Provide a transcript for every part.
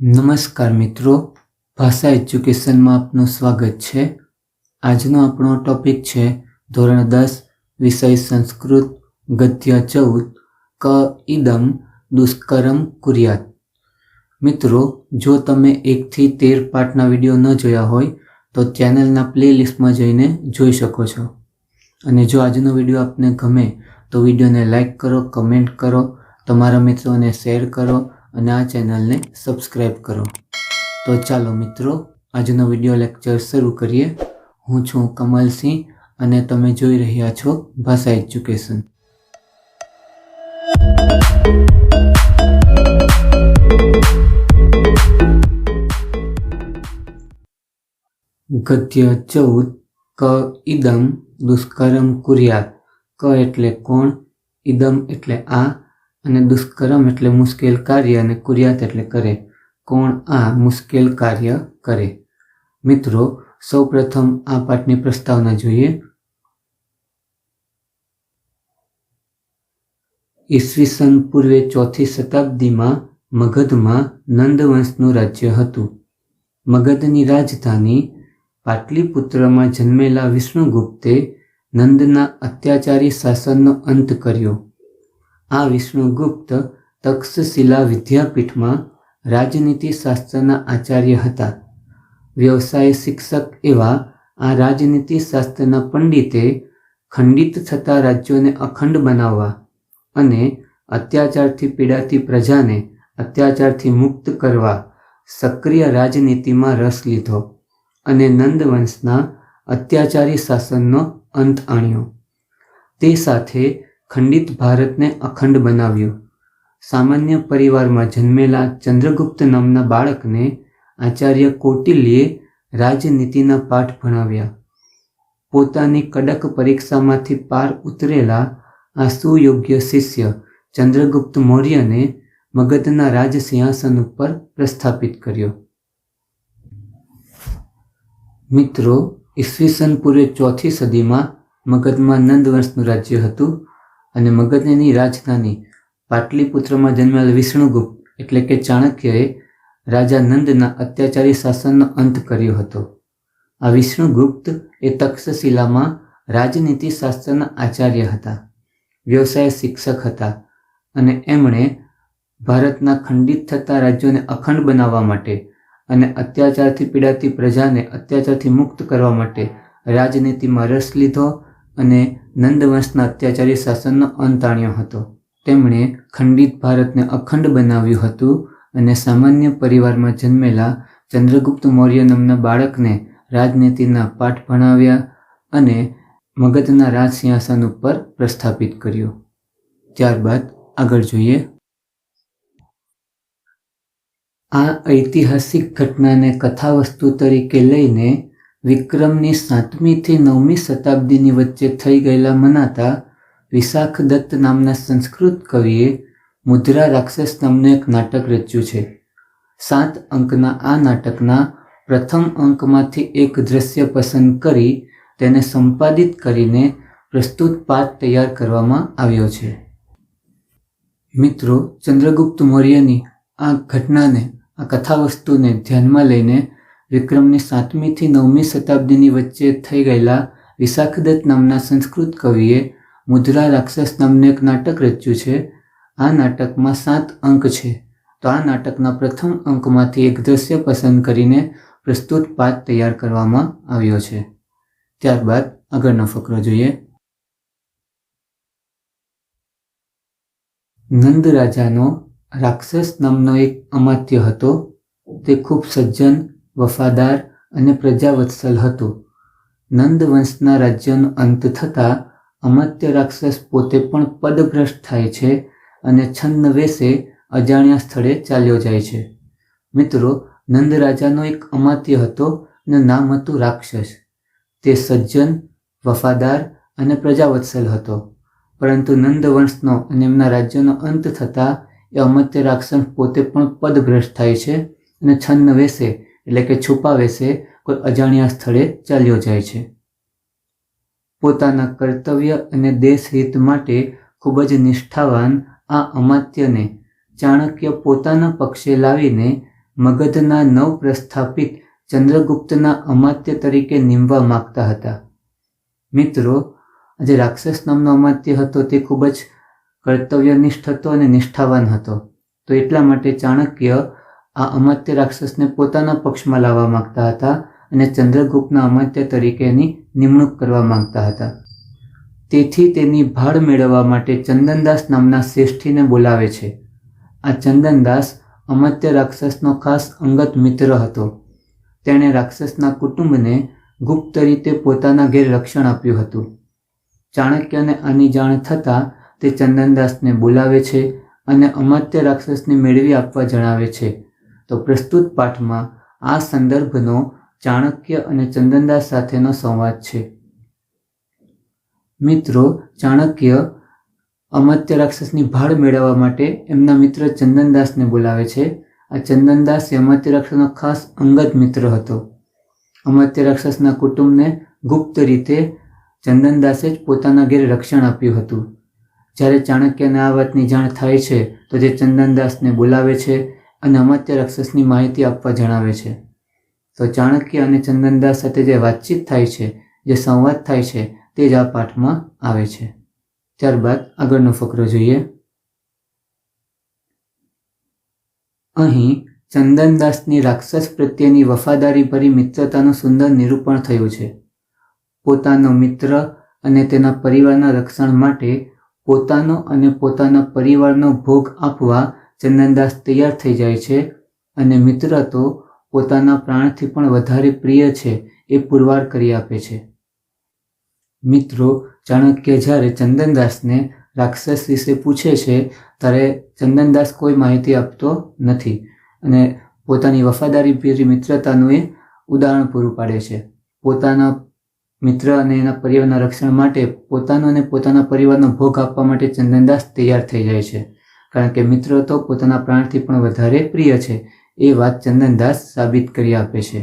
નમસ્કાર મિત્રો, ભાષા એજ્યુકેશનમાં આપનું સ્વાગત છે। આજનો આપણો ટોપિક છે ધોરણ 10 વિષય સંસ્કૃત ગદ્ય 14 ક ઇદમ દુષ્કરમ કુર્યાત। મિત્રો, જો તમે 1 થી 13 પાઠના વિડીયો ન જોયા હોય તો ચેનલના પ્લેલિસ્ટમાં જઈને જોઈ શકો છો। અને જો આજનો વિડીયો આપને ગમે તો વિડીયોને લાઇક કરો, કમેન્ટ કરો, તમારા મિત્રોને શેર કરો અને આ ચેનલને સબસ્ક્રાઇબ કરો। તો ચાલો મિત્રો, આજનો વિડીયો લેક્ચર શરૂ કરીએ। હું છું કમલસિંહ અને તમે જોઈ રહ્યા છો ભાષા એજ્યુકેશન। ગદ્ય 14 ક ઇદમ દુષ્કરમ કુર્યાત। ક એટલે કોણ, ઇદમ એટલે આ, અને દુષ્કરમ એટલે મુશ્કેલ કાર્ય અને કુર્યાત એટલે કરે। કોણ આ મુશ્કેલ કાર્ય કરે। મિત્રો, સૌપ્રથમ આ પાઠની પ્રસ્તાવના જોઈએ। ઈસવીસન પૂર્વે 4th શતાબ્દીમાં મગધમાં નંદ વંશનું રાજ્ય હતું। મગધની રાજધાની પાટલીપુત્રમાં જન્મેલા વિષ્ણુગુપ્તે નંદના અત્યાચારી શાસનનો અંત કર્યો। આ વિષ્ણુગુપ્ત તક્ષશિલા વિદ્યાપીઠમાં રાજનીતિ શાસ્ત્રના આચાર્ય હતા। વ્યવસાય શિક્ષક એવા આ રાજનીતિ શાસ્ત્રના પંડિતે ખંડિત થતા રાજ્યોને અખંડ બનાવવા અને અત્યાચારથી પીડાતી પ્રજાને અત્યાચારથી મુક્ત કરવા સક્રિય રાજનીતિમાં રસ લીધો અને નંદવંશના અત્યાચારી શાસનનો અંત આણ્યો। તે સાથે ખંડિત ભારતને અખંડ બનાવ્યું। સામાન્ય પરિવારમાં જન્મેલા ચંદ્રગુપ્ત નામના બાળકને આચાર્ય કૌટિલ્યે રાજનીતિના પાઠ ભણાવ્યા। પોતાની કડક પરીક્ષામાંથી પાર ઉતરેલા આ સુયોગ્ય શિષ્ય ચંદ્રગુપ્ત મૌર્યને મગધના રાજ સિંહાસન ઉપર પ્રસ્થાપિત કર્યો। મિત્રો, ઈસવીસન પૂર્વે 4th સદીમાં મગધમાં નંદ વંશનું રાજ્ય હતું અને મગધની રાજધાની પાટલીપુત્રમાં જન્મેલ વિષ્ણુગુપ્ત એટલે કે ચાણક્યએ રાજા નંદના અત્યાચારી શાસનનો અંત કર્યો હતો। આ વિષ્ણુગુપ્ત એ તક્ષશિલામાં રાજનીતિ શાસ્ત્રના આચાર્ય હતા। વ્યવસાય શિક્ષક હતા અને એમણે ભારતના ખંડિત થતા રાજ્યોને અખંડ બનાવવા માટે અને અત્યાચારથી પીડાતી પ્રજાને અત્યાચારથી મુક્ત કરવા માટે રાજનીતિમાં રસ લીધો અને નંદવંશના અત્યાચારી શાસનનો અંત આણ્યો હતો। તેમણે ખંડિત ભારતને અખંડ બનાવ્યું હતું અને સામાન્ય પરિવારમાં જન્મેલા ચંદ્રગુપ્ત મૌર્ય નામના બાળકને રાજનીતિના પાઠ ભણાવ્યા અને મગધના રાજ સિંહાસન ઉપર પ્રસ્થાપિત કર્યો। ત્યારબાદ આગળ જોઈએ। આ ઐતિહાસિક ઘટનાને કથાવસ્તુ તરીકે લઈને વિક્રમની 7મી થી 9મી શતાબ્દીની વચ્ચે થઈ ગયેલા મનાતા વિશાખદત્ત નામના સંસ્કૃત કવિએ મુદ્રા રાક્ષસ નામનું એક નાટક રચ્યું છે। 7 અંકના આ નાટકના પ્રથમ અંકમાંથી એક દ્રશ્ય પસંદ કરી તેને સંપાદિત કરીને પ્રસ્તુત પાઠ તૈયાર કરવામાં આવ્યો છે। મિત્રો, ચંદ્રગુપ્ત મૌર્યની આ ઘટનાને, આ કથાવસ્તુને ધ્યાનમાં લઈને વિક્રમની 7મી થી 9મી શતાબ્દીની વચ્ચે થઈ ગયેલા વિશાખદત્ત નામના સંસ્કૃત કવિએ મુદ્રા રાક્ષસ નામનું એક નાટક રચ્યું છે। આ નાટકમાં 7 અંક છે, તો આ નાટકના પ્રથમ અંકમાંથી એક દ્રશ્ય પસંદ કરીને પ્રસ્તુત પાઠ તૈયાર કરવામાં આવ્યો છે। ત્યારબાદ આગળનો ફકરો જોઈએ। નંદ રાજાનો રાક્ષસ નામનો એક અમાત્ય હતો। તે ખૂબ સજ્જન, વફાદાર અને પ્રજાવત્સલ હતો। નંદ વંશના રાજ્યનો અંત થતાં અમાત્ય રાક્ષસ પોતે પણ પદભ્રષ્ટ થાય છે અને છન્ન વેશે અજાણ્યા સ્થળે ચાલ્યો જાય છે। મિત્રો, નંદ રાજાનો એક અમાત્ય હતો અને નામ હતું રાક્ષસ। તે સજ્જન, વફાદાર અને પ્રજાવત્સલ હતો, પરંતુ નંદ વંશનો અને એમના રાજ્યનો અંત થતાં એ અમાત્ય રાક્ષસ પોતે પણ પદભ્રષ્ટ થાય છે અને છન્ન વેશે એટલે કે છુપા વેશે કોઈ અજાણ્યા સ્થળે ચાલ્યો જાય છે। પોતાના કર્તવ્ય અને દેશહિત માટે ખૂબ જ નિષ્ઠાવાન આ અમાત્યને ચાણક્ય પોતાના પક્ષે લાવીને મગધના નવ પ્રસ્થાપિત ચંદ્રગુપ્તના અમાત્ય તરીકે નીમવા માંગતા હતા. મિત્રો, જે રાક્ષસ નામનો અમાત્ય હતો તે ખૂબ જ કર્તવ્યનિષ્ઠ હતો અને નિષ્ઠાવાન હતો. તો એટલા માટે ચાણક્ય આ અમાત્ય રાક્ષસને પોતાના પક્ષમાં લાવવા માંગતા હતા અને ચંદ્રગુપ્તના અમાત્ય તરીકેની નિમણૂક કરવા માંગતા હતા. તેથી તેની ભાળ મેળવવા માટે ચંદનદાસ નામના શ્રેષ્ઠીને બોલાવે છે. આ ચંદનદાસ અમાત્ય રાક્ષસનો ખાસ અંગત મિત્ર હતો. તેણે રાક્ષસના કુટુંબને ગુપ્ત રીતે પોતાના ઘેર રક્ષણ આપ્યું હતું. ચાણક્યને આની જાણ થતાં તે ચંદનદાસને બોલાવે છે અને અમાત્ય રાક્ષસને મેળવી આપવા જણાવે છે. તો પ્રસ્તુત પાઠમાં આ સંદર્ભનો ચાણક્ય અને ચંદનદાસ સાથેનો સંવાદ છે. મિત્રો, ચાણક્ય અમાત્ય રાક્ષસની ભાળ મેળવવા માટે એમના મિત્ર ચંદનદાસને બોલાવે છે. આ ચંદનદાસ અમાત્ય રાક્ષસનો ખાસ અંગત મિત્ર હતો. અમાત્ય રાક્ષસના કુટુંબને ગુપ્ત રીતે ચંદનદાસે જ પોતાના ઘેર રક્ષણ આપ્યું હતું. જ્યારે ચાણક્યને આ વાતની જાણ થાય છે તો તે ચંદનદાસને બોલાવે છે અને અમાત્ય રાક્ષસની માહિતી આપવા જણાવે છે. તો ચાણક્ય અને ચંદનદાસ સાથે જે વાતચીત થાય છે, જે સંવાદ થાય છે, તે જ આ પાઠમાં આવે છે. ત્યારબાદ આગળનો ફકરો જોઈએ. અહીં ચંદનદાસની રાક્ષસ પ્રત્યેની વફાદારીભરી મિત્રતાનું સુંદર નિરૂપણ થયું છે. પોતાનો મિત્ર અને તેના પરિવારના રક્ષણ માટે પોતાનો અને પોતાના પરિવારનો ભોગ આપવા ચંદનદાસ તૈયાર થઈ જાય છે અને મિત્ર તો પોતાના પ્રાણથી પણ વધારે પ્રિય છે એ પુરવાર કરી આપે છે. મિત્રો, ચાણક્ય જ્યારે ચંદનદાસને રાક્ષસ વિશે પૂછે છે ત્યારે ચંદનદાસ કોઈ માહિતી આપતો નથી અને પોતાની વફાદારીભરી મિત્રતાનું એ ઉદાહરણ પૂરું પાડે છે. પોતાના મિત્ર અને એના પરિવારના રક્ષણ માટે પોતાનો અને પોતાના પરિવારનો ભોગ આપવા માટે ચંદનદાસ તૈયાર થઈ જાય છે, કારણ કે મિત્ર તો પોતાના પ્રાણથી પણ વધારે પ્રિય છે એ વાત ચંદનદાસ સાબિત કરી આપે છે.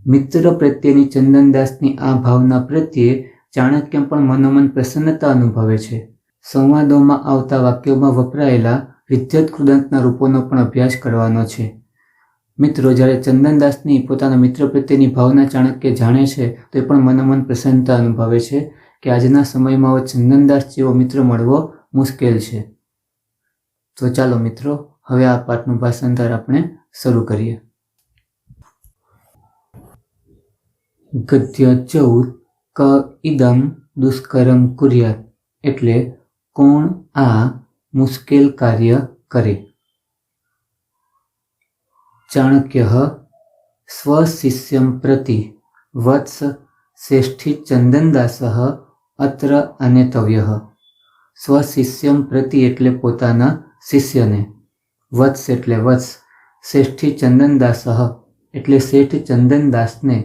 મિત્ર પ્રત્યેની ચંદનદાસની આ ભાવના પ્રત્યે ચાણક્ય પણ મનોમન પ્રસન્નતા અનુભવે છે. સંવાદોમાં આવતા વાક્યોમાં વપરાયેલા વિદ્યુત કૃદંતના રૂપોનો પણ અભ્યાસ કરવાનો છે. મિત્રો, જ્યારે ચંદનદાસની પોતાના મિત્ર પ્રત્યેની ભાવના ચાણક્ય જાણે છે તો એ પણ મનોમન પ્રસન્નતા અનુભવે છે કે આજના સમયમાં ચંદનદાસ જેવો મિત્ર મળવો મુશ્કેલ છે. તો ચાલો મિત્રો, હવે આ પાઠનું ભાષાંતર આપણે શરૂ કરીએ. ગદ્ય 14 ક ઇદમ દુષ્કરમ કુર્યાત એટલે કોણ આ મુશ્કેલ કાર્ય કરે. ચાણક્ય સ્વશિષ્યમ પ્રતિ વત્સ શ્રેષ્ઠી ચંદનદાસ અત્ર અનેતવ્ય. સ્વશિષ્યમ પ્રતિ એટલે પોતાના શિષ્યને, વત્સ એટલે વત્સ, શ્રેષ્ઠી ચંદનદાસ એટલે શેઠ ચંદનદાસને,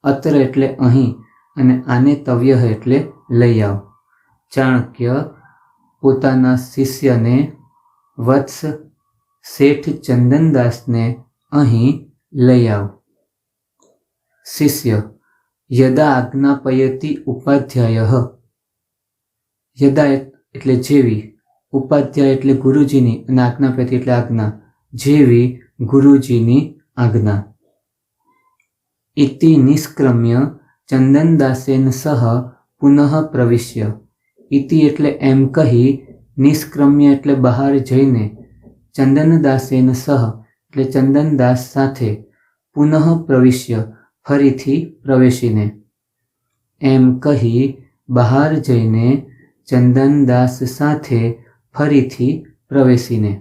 અત્ર એટલે અહીં અને આનેતવ્ય એટલે લઈ આવ. ચાણક્ય પોતાના શિષ્યને વત્સ શેઠ ચંદનદાસને અહીં લઈ આવ. શિષ્ય યદા આજ્ઞાપયતિ ઉપાધ્યાય. યદા એટલે જેવી, ઉપાધ્યાય એટલે ગુરુજીની અને આજ્ઞાપયતિ એટલે આજ્ઞા, જેવી ગુરુજીની આજ્ઞા. ઇતિ નિષ્ક્રમ્ય ચંદનદાસેન સહ પુનઃ પ્રવિશ્ય. ઇતિ એટલે એમ કહી, નિષ્ક્રમ્ય એટલે બહાર જઈને, ચંદનદાસેન સહ એટલે ચંદનદાસ સાથે, પુનઃ પ્રવિશ્ય ફરીથી પ્રવેશીને. એમ કહી બહાર જઈને ચંદનદાસ સાથે ફરીથી પ્રવેશીને.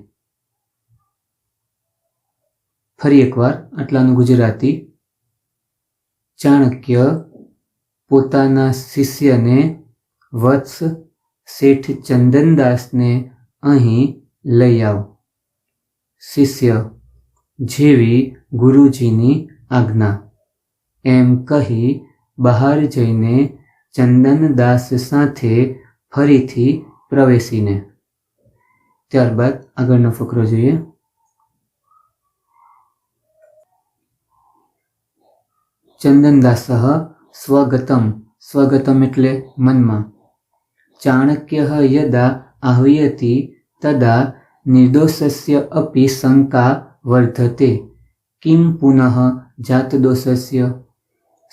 ફરી એકવાર આટલાનું ગુજરાતી. ચાણક્ય પોતાના શિષ્યને વત્સ શેઠ ચંદનદાસને અહીં લઈ આવ. શિષ્ય જેવી ગુરુજીની આજ્ઞા. એમ કહી બહાર જઈને ચંદનદાસ સાથે ફરીથી પ્રવેશીને. ત્યારબાદ આગળનો ફકરો જોઈએ. ચંદનદાસ સ્વગતમ. સ્વગતમ એટલે મનમાં. ચાણક્ય યદા આહ્વયતિ તદા નિર્દોષસ્ય અપી શંકા વર્ધતે કિમ પુનઃ જાતદોષસ્ય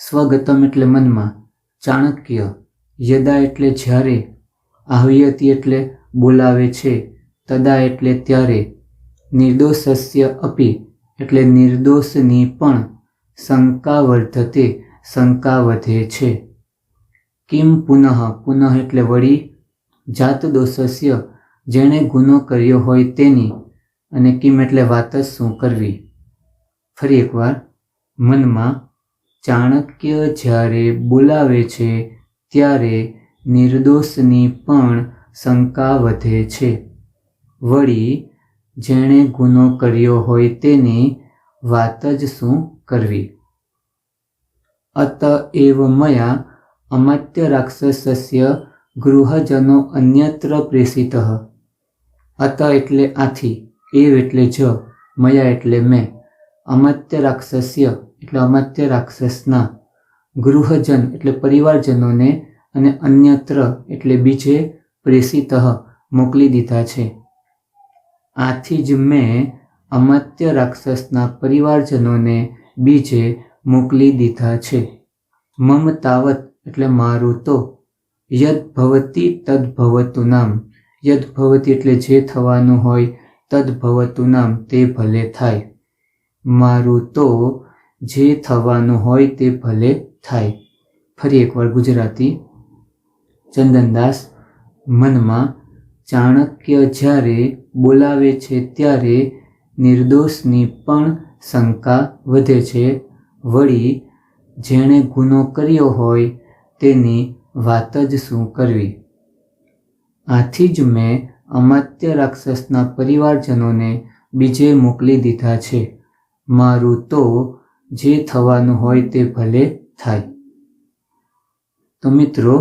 સ્વગતમ એટલે મનમાં ચાણક્ય યદા એટલે જ્યારે આહ્વયતિ એટલે બોલાવે છે તદા એટલે ત્યારે નિર્દોષસ્ય અપી એટલે નિર્દોષની પણ શંકા વર્ધતે શંકા વધે છે. કિમ પુનઃ પુનઃ એટલે વળી જાતદોષસ્ય જેણે ગુનો કર્યો હોય તેની અને કિમ એટલે વાત જ શું કરવી. ફરી એકવાર મનમાં ચાણક્ય જ્યારે બોલાવે છે ત્યારે નિર્દોષની પણ શંકા વધે છે. વળી જેણે ગુનો કર્યો હોય તેની વાત જ શું કરવી. અત એવ મયા અમાત્ય રાક્ષસસ્ય ગૃહજનો અન્યત્ર પ્રેષિતઃ. અત એટલે આથી, એવ એટલે જ, મયા એટલે મેં, અમાત્ય રાક્ષસ્ય એટલે અમાત્ય રાક્ષસના, ગૃહજન એટલે પરિવારજનોને અને અન્યત્ર એટલે બીજે પ્રેષિતઃ મોકલી દીધા છે. આથી જ મેં અમાત્ય રાક્ષસના પરિવારજનોને બીજે મોકલી દીધા છે. મમ તાવત એટલે મારું તો, યદ ભવતી તદ ભવતુ નામ, યદ ભવતી એટલે જે થવાનું હોય, તદ ભવતુ નામ તે ભલે થાય. મારું તો જે થવાનું હોય તે ભલે થાય. ફરી એકવાર ગુજરાતી. ચંદનદાસ મનમાં ચાણક્ય જ્યારે બોલાવે છે ત્યારે નિર્દોષની પણ શંકા વધે છે. વળી જેણે ગુનો કર્યો હોય તેની વાત જ શું કરવી. આથી જ મેં અમાત્ય રાક્ષસના પરિવારજનોને બીજે મોકલી દીધા છે. મારું તો જે થવાનું હોય તે ભલે થાય. તો મિત્રો,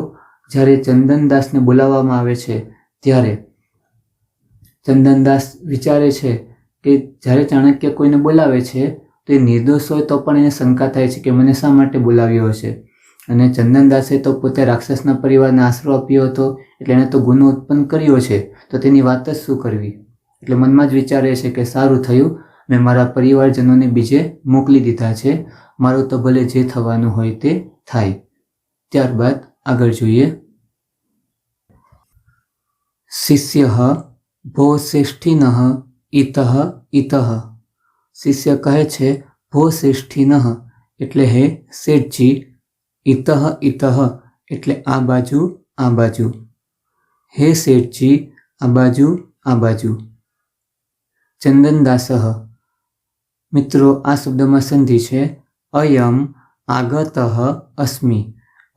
જ્યારે ચંદનદાસને બોલાવવામાં આવે છે ત્યારે ચંદનદાસ વિચારે છે કે જ્યારે ચાણક્ય કોઈને બોલાવે છે તો એ નિર્દોષ હોય તો પણ એને શંકા થાય છે કે મને શા માટે બોલાવ્યો હશે. અને ચંદનદાસે તો પોતે રાક્ષસના પરિવારને આશરો આપ્યો હતો, એટલે એણે તો ગુનો ઉત્પન્ન કર્યો છે, તો તેની વાત જ શું કરવી. એટલે મનમાં જ વિચારે છે કે સારું થયું, મેં મારા પરિવારજનોને બીજે મોકલી દીધા છે, મારું તો ભલે જે થવાનું હોય તે થાય. ત્યારબાદ આગળ જોઈએ. શિષ્ય ભો શ્રેષ્ઠિનઃ ઇતઃ ઇતઃ. શિષ્ય કહે છે ભો શ્રેષ્ઠિનઃ એટલે હે શેઠજી, ઇતઃ ઇતઃ એટલે આ બાજુ આ બાજુ. હે શેઠજી આ બાજુ આ બાજુ. ચંદનદાસઃ. મિત્રો, આ શબ્દમાં સંધિ છે. અયમ આગતઃ અસ્મિ.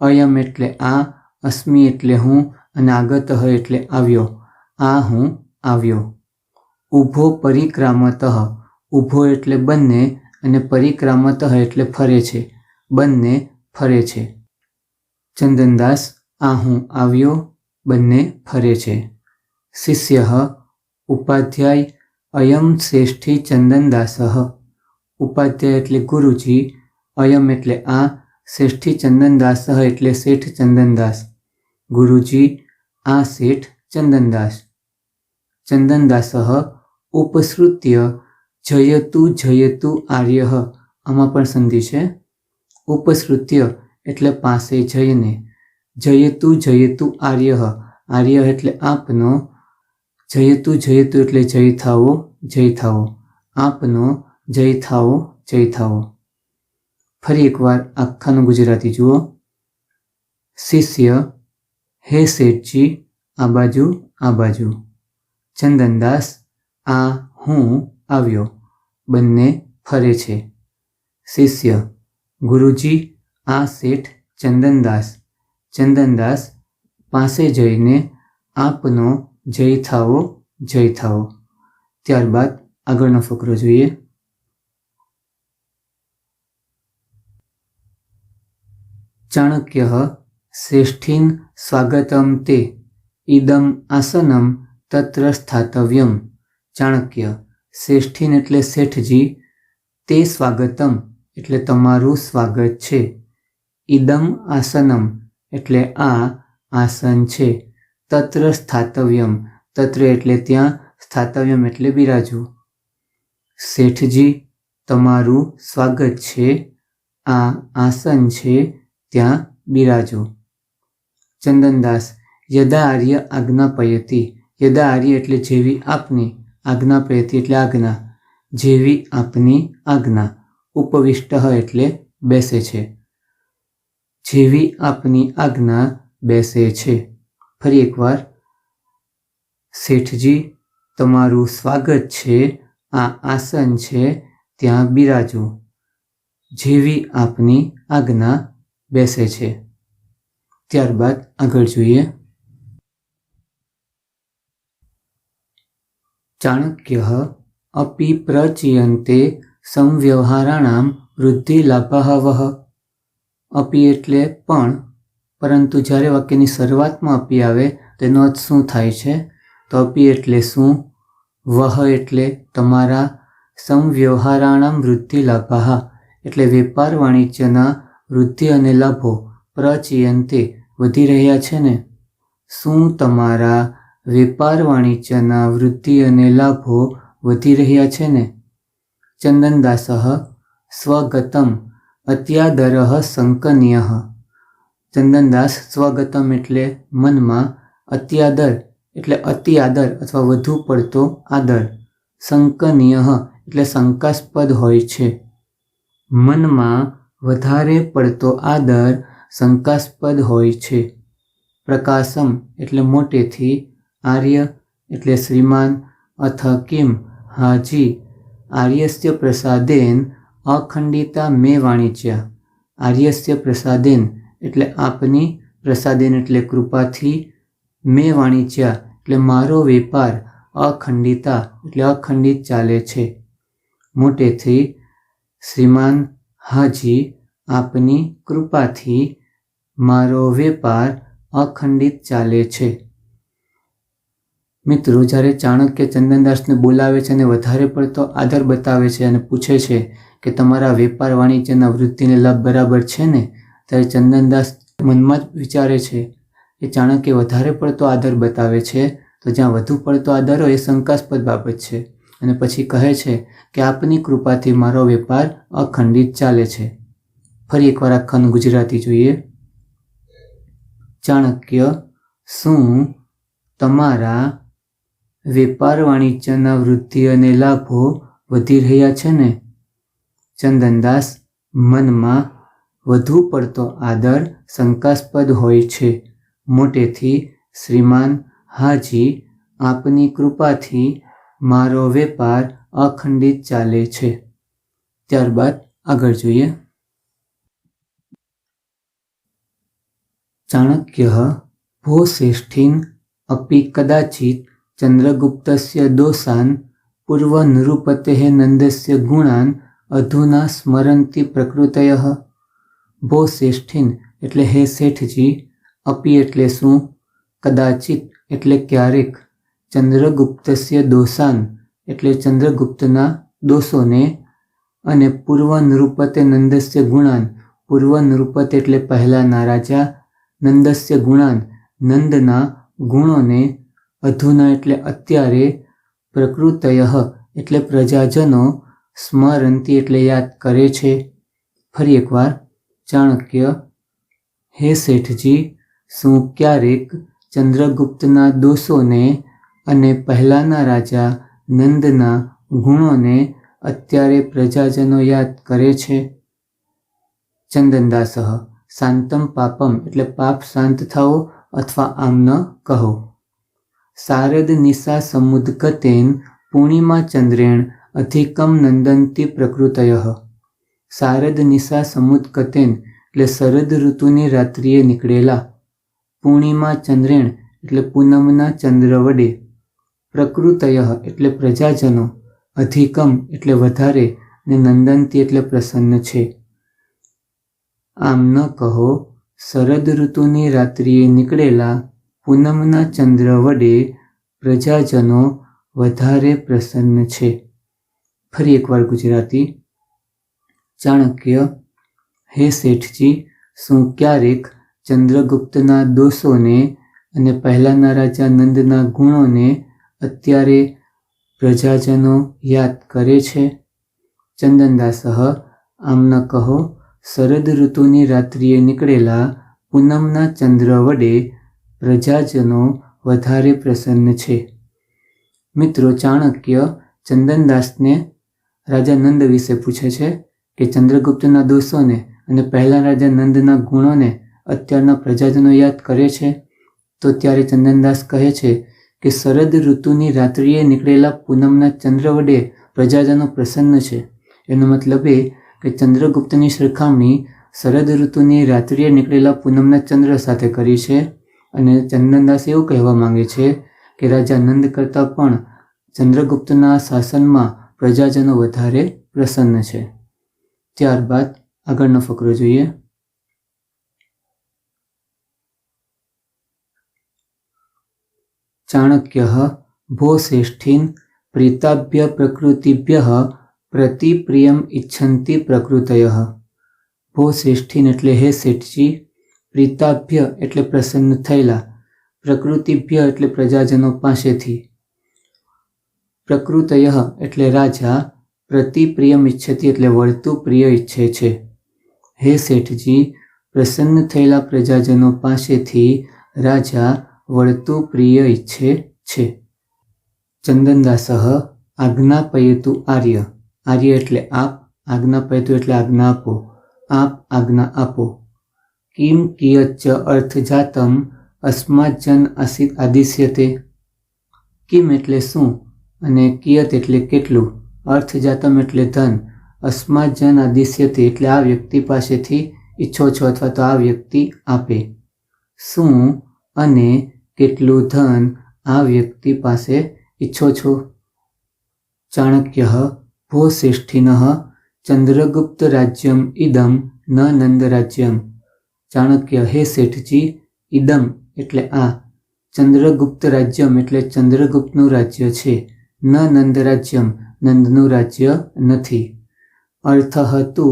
અયમ એટલે આ, અસ્મિ એટલે હું, અને આગતઃ એટલે આવ્યો. આ હું આવ્યો. ઉભો પરિક્રામતઃ. ઉભો એટલે બંને અને પરિક્રામતઃ એટલે ફરે છે, બંને ફરે છે. ચંદનદાસ આ હું આવ્યો, બંને ફરે છે. શિષ્ય ઉપાધ્યાય અયમ શ્રેષ્ઠી ચંદનદાસઃ. ઉપાધ્યાય એટલે ગુરુજી, અયમ એટલે આ, શ્રેષ્ઠી ચંદનદાસઃ એટલે શેઠ ચંદનદાસ. ગુરુજી આ શેઠ ચંદનદાસ. ચંદનદાસઃ ઉપસૃત્ય જયતુ જયતુ આર્યઃ. આમાં પણ સંધિ છે. ઉપસૃત્ય એટલે પાસે જઈને, જયતુ જયતુ આર્યઃ. આર્ય એટલે આપનો, જયતુ જયતુ એટલે જય થાવો જય થાવો, આપનો જય થાવો જય થાવો. ફરી એકવાર આખાનું ગુજરાતી જુઓ. શિષ્ય હે શેઠજી આ બાજુ આ બાજુ. ચંદનદાસ આ હું આવ્યો, બંને ફરે છે. શિષ્ય ગુરુજી આ શેઠ ચંદનદાસ. ચંદનદાસ પાસે જઈને આપનો જય થાવો જય થાવો. ત્યારબાદ આગળનો ફકરો જોઈએ. ચાણક્ય શ્રેષ્ઠીન સ્વાગતમ તે ઇદમ આસનમ તત્ર સ્થાતવ્યમ. ચાણક્ય શ્રેષ્ઠીન એટલે શેઠજી, તે સ્વાગતમ એટલે તમારું સ્વાગત છે, ઇદમ આસનમ એટલે આ આસન છે, તત્ર સ્થાતવ્યમ, તત્ર એટલે ત્યાં, સ્થાતવ્યમ એટલે બિરાજવું. શેઠજી, તમારું સ્વાગત છે, આ આસન છે, ત્યાં બિરાજો. ચંદનદાસ, યદા આર્ય આજ્ઞાપયતિ. યદા આર્ય એટલે જેવી આપની, આજ્ઞાપયતિ એટલે આજ્ઞા, જેવી આપની આજ્ઞા. ઉપવિષ્ટઃ એટલે બેસે છે, જેવી આપની આજ્ઞા બેસે છે. ફરી એકવાર, શેઠજી, તમારું સ્વાગત છે, આ આસન છે, ત્યાં બિરાજો, જેવી આપની આજ્ઞા બેસે છે. ત્યારબાદ આગળ જોઈએ. ચાણક્યઃ અપિ પ્રચીયન્તે સંવ્યવહારાણામ વૃદ્ધિલાભાવઃ. અપિ એટલે પણ, પરંતુ જ્યારે વાક્યની શરૂઆતમાં અપિ આવે તેનો અર્થ શું થાય છે? તો અપિ એટલે શું, વહ એટલે તમારા, સંવ્યવહારાણામ વૃદ્ધિલાભાઃ એટલે વેપાર વાણિજ્યના વૃદ્ધિ અને લાભો પ્રચીયન્તે વધી રહ્યા છે ને. શું તમારા વેપાર વાણિજ્યના વૃદ્ધિ અને લાભો વધી રહ્યા છે ને. ચંદનદાસઃ સ્વગતમ અત્યાદરઃ સંકનીયઃ. ચંદનદાસ, સ્વગતમ એટલે મનમાં, અત્યાદર એટલે અતિ આદર અથવા વધુ પડતો આદર, સંકનીયઃ એટલે શંકાસ્પદ હોય છે. મનમાં વધારે પડતો આદર શંકાસ્પદ હોય છે. પ્રકાશમ એટલે મોટેથી, આર્ય એટલે શ્રીમાન, અથ કિમ હાજી આર્યસ્ય પ્રસાદેન અખંડિતા મે વાણિજ્ય. આર્યસ્ય પ્રસાદેન એટલે આપની, પ્રસાદેન એટલે કૃપાથી, મે વાણિજ્ય એટલે મારો વેપાર, અખંડિતા એટલે અખંડિત ચાલે છે. મોટેથી, શ્રીમાન હાજી આપની કૃપાથી મારો વેપાર અખંડિત ચાલે છે. મિત્રો, જ્યારે ચાણક્ય ચંદનદાસને બોલાવે છે અને વધારે પડતો આદર બતાવે છે અને પૂછે છે કે તમારા વેપાર વાણિજ્યના વૃદ્ધિને લાભ બરાબર છે ને, ત્યારે ચંદનદાસ મનમાં જ વિચારે છે કે ચાણક્ય વધારે પડતો આદર બતાવે છે, તો જ્યાં વધુ પડતો આદર હોય એ શંકાસ્પદ બાબત છે. અને પછી કહે છે કે આપની કૃપાથી મારો વેપાર અખંડિત ચાલે છે. ફરી એકવાર આખાનું ગુજરાતી જોઈએ. ચાણક્ય, શું તમારા વેપાર વાણિજ્યના વૃદ્ધિ અને લાભો વધી રહ્યા છે ને. ચંદનદાસ, મનમાં વધુ પડતો આદર શંકાસ્પદ હોય છે. મોટેથી, શ્રીમાન હાજી આપની કૃપાથી મારો વેપાર અખંડિત ચાલે છે. ત્યારબાદ આગળ જોઈએ. ચાણક્યઃ ભો શ્રેષ્ઠીન અપિ કદાચિત ચંદ્રગુપ્તસ્ય દોષાન પૂર્વનિરૂપતેઃ નંદસ્ય ગુણાન અધુના સ્મરન્તિ પ્રકૃતયઃ. ભો શ્રેષ્ઠીન એટલે હે શેઠજી, અપિ એટલે શું, કદાચિત એટલે ક્યારેક, ચંદ્રગુપ્તસ્ય દોષાન એટલે ચંદ્રગુપ્તના દોષોને, અને પૂર્વનિરૂપતે નંદસ્ય ગુણાન, પૂર્વનિરૂપતે એટલે પહેલાના રાજા, નંદસ્ય ગુણાન નંદના ગુણોને, અધુના એટલે અત્યારે, પ્રકૃતયઃ એટલે પ્રજાજનો, સ્મરંતિ એટલે યાદ કરે છે. ફરી એકવાર. ચાણક્ય, હે શેઠજી, શું ક્યારેક ચંદ્રગુપ્તના દોષોને અને પહેલાના રાજા નંદના ગુણોને અત્યારે પ્રજાજનો યાદ કરે છે. ચંદનદાસઃ શાંતમ પાપમ એટલે પાપ શાંત થાઓ અથવા આમ ન કહો. શારદ નિશા સમુદ્ગતેન પૂર્ણિમા ચંદ્રેણ અધિકમ નંદંતી પ્રકૃતયઃ. શારદ નિશા સમુદ્ગતેન એટલે શરદ ઋતુની રાત્રિએ નીકળેલા, પૂર્ણિમા ચંદ્રેણ એટલે પૂનમના ચંદ્ર વડે, પ્રકૃતયઃ એટલે પ્રજાજનો, અધિકમ એટલે વધારે, અને નંદંતી એટલે પ્રસન્ન છે. આમ ન કહો, શરદ ઋતુની રાત્રિએ નીકળેલા પૂનમના ચંદ્ર વડે પ્રજાજનો વધારે પ્રસન્ન છે. ફરી એકવાર ગુજરાતી. ચાણક્ય, હે શેઠજી, શું ક્યારેક ચંદ્રગુપ્તના દોષોને અને પહેલાના રાજા નંદના ગુણોને અત્યારે પ્રજાજનો યાદ કરે છે. ચંદનદાસઃ આમ ન કહો, શરદ ઋતુની રાત્રિએ નીકળેલા પૂનમના ચંદ્ર વડે પ્રજાજનો વધારે પ્રસન્ન છે. મિત્રો, ચાણક્ય ચંદનદાસને રાજા નંદ વિશે પૂછે છે કે ચંદ્રગુપ્તના દોષોને અને પહેલા રાજા નંદના ગુણોને અત્યારના પ્રજાજનો યાદ કરે છે. તો ત્યારે ચંદનદાસ કહે છે કે શરદ ઋતુની રાત્રિએ નીકળેલા પૂનમના ચંદ્ર વડે પ્રજાજનો પ્રસન્ન છે. એનો મતલબ એ કે ચંદ્રગુપ્તની સરખામણી શરદ ઋતુની રાત્રિએ નીકળેલા પૂનમના ચંદ્ર સાથે કરી છે. અને ચંદનદાસ એવું કહેવા માંગે છે કે રાજા નંદ કરતાં પણ ચંદ્રગુપ્તના શાસનમાં પ્રજાજનો વધારે પ્રસન્ન છે. ત્યારબાદ આગળનો ફકરો જોઈએ. ચાણક્યઃ ભો શ્રેષ્ઠીન પ્રીતાભ્ય પ્રકૃતિભ્યઃ પ્રતિપ્રિયમ ઇચ્છન્તિ પ્રકૃતયઃ. ભો શ્રેષ્ઠીન એટલે હે શેઠજી, પ્રીતાભ્ય એટલે પ્રસન્ન થયેલા, પ્રકૃતિભ્ય એટલે પ્રજાજનો પાસેથી, પ્રકૃતયઃ એટલે રાજા, પ્રતિપ્રિયમ ઇચ્છતિ એટલે વળતું પ્રિય ઈચ્છે છે. હે શેઠજી, પ્રસન્ન થયેલા પ્રજાજનો પાસેથી રાજા વળતું પ્રિય ઈચ્છે છે. ચંદનદાસઃ આજ્ઞાપયતુ આર્ય. આર્ય એટલે આપ, આજ્ઞાપયતુ એટલે આજ્ઞા આપો, આપ આજ્ઞા આપો. કિમ કિયચ્ચ અર્થજાતમ અસ્માજ્જન આદિશ્યતે. કિમ એટલે શું, અને કિયત એટલે કેટલું, અર્થજાતમ એટલે ધન, અસ્માજ્જન આદિશ્યતે એટલે આ વ્યક્તિ પાસેથી ઈચ્છો છો અથવા તો આ વ્યક્તિ આપે. શું અને કેટલું ધન આ વ્યક્તિ પાસે ઈચ્છો છો. ચાણક્યઃ ભો શ્રેષ્ઠિનઃ ચંદ્રગુપ્ત રાજ્યમ ઇદમ ન નંદ રાજ્યમ. ચાણક્ય, હે શેઠજી, ઇદમ એટલે આ, ચંદ્રગુપ્ત રાજ્યમ એટલે ચંદ્રગુપ્તનું રાજ્ય છે, ન નંદ રાજ્યમ નંદનું રાજ્ય નથી. અર્થઃ તુ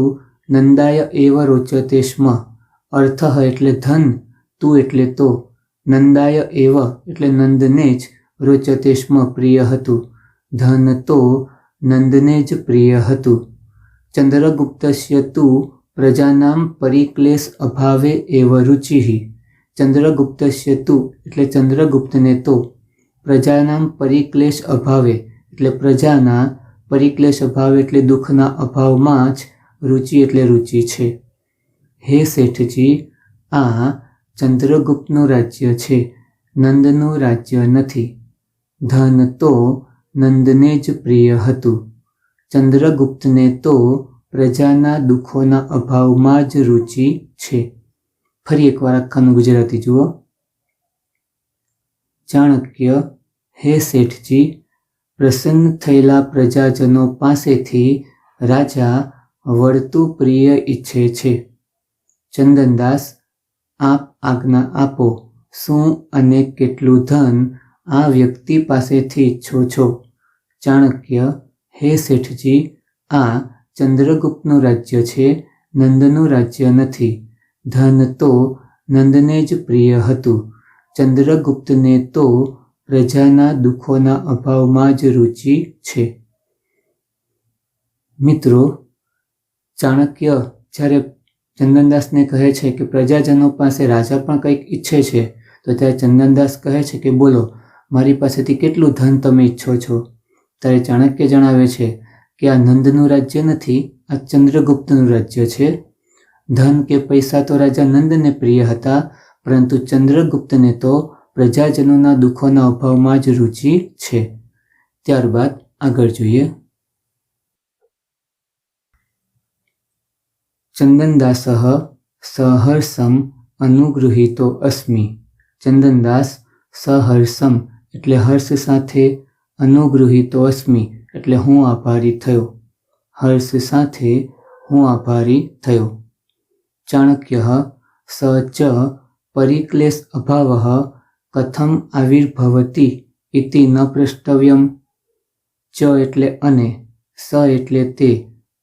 નંદાય એવ રોચતે સ્મ. અર્થઃ એટલે ધન, તું એટલે તો, નંદાય એવ એટલે નંદને જ, રોચતે સ્મ પ્રિય હતું, ધન તો નંદને જ પ્રિય હતું. ચંદ્રગુપ્તસ્ય તુ પ્રજાનામ પરિક્લેશ અભાવે એવ રુચિઃ. ચંદ્રગુપ્તસ્ય તુ એટલે ચંદ્રગુપ્તને તો, પ્રજાનામ પરિક્લેશ અભાવે એટલે પ્રજાના, પરિક્લેશ અભાવે એટલે દુઃખના અભાવમાં જ, રુચિ એટલે રુચિ છે. હે શેઠજી, આ ચંદ્રગુપ્તનું રાજ્ય છે, નંદનું રાજ્ય નથી. ધન તો નંદને જ પ્રિય હતું, ચંદ્રગુપ્તને તો પ્રજાના દુઃખોના અભાવમાં જ રુચિ છે. ફરી એકવાર આખાનું ગુજરાતી જુઓ. ચાણક્ય, હે શેઠજી, પ્રસન્ન થયેલા પ્રજાજનો પાસેથી રાજા વળતું પ્રિય ઈચ્છે છે. ચંદનદાસ, આપ આજ્ઞા આપો, શું અને કેટલું ધન આ વ્યક્તિ પાસેથી ઈચ્છો છો. ચાણક્ય, હે શેઠજી, આ ચંદ્રગુપ્તનું રાજ્ય છે, નંદનું રાજ્ય નથી. ધન તો નંદને જ પ્રિય હતું, ચંદ્રગુપ્તને તો પ્રજાના દુઃખોના અભાવમાં જ રુચિ છે. મિત્રો, ચાણક્ય જ્યારે ચંદનદાસને કહે છે કે પ્રજાજનો પાસે રાજા પણ કંઈક ઈચ્છે છે, તો ત્યારે ચંદનદાસ કહે છે કે બોલો, મારી પાસેથી કેટલું ધન તમે ઈચ્છો છો. ત્યારે ચાણક્ય જણાવે છે કે આ નંદનું રાજ્ય નથી, આ ચંદ્રગુપ્તનું રાજ્ય છે. ધન કે પૈસા તો રાજા નંદને પ્રિય હતા, પરંતુ ચંદ્રગુપ્તને તો પ્રજાજનોના દુઃખોના અભાવમાં જ રુચિ છે. ત્યારબાદ આગળ જોઈએ. ચંદનદાસઃ સહર્ષમ અનુગૃહીતો અસ્મિ. ચંદનદાસ સહર્ષમ એટલે હર્ષ સાથે, અનુગૃહીતો અસ્મિ એટલે હું આભારી થયો, હર્ષ સાથે હું આભારી થયો. ચાણક્યઃ સ ચ પરિક્લેશ અભાવઃ કથમ આવિર્ભવતિ ઇતિ ન પ્રષ્ટવ્યમ. ચ એટલે અને, સ એટલે તે,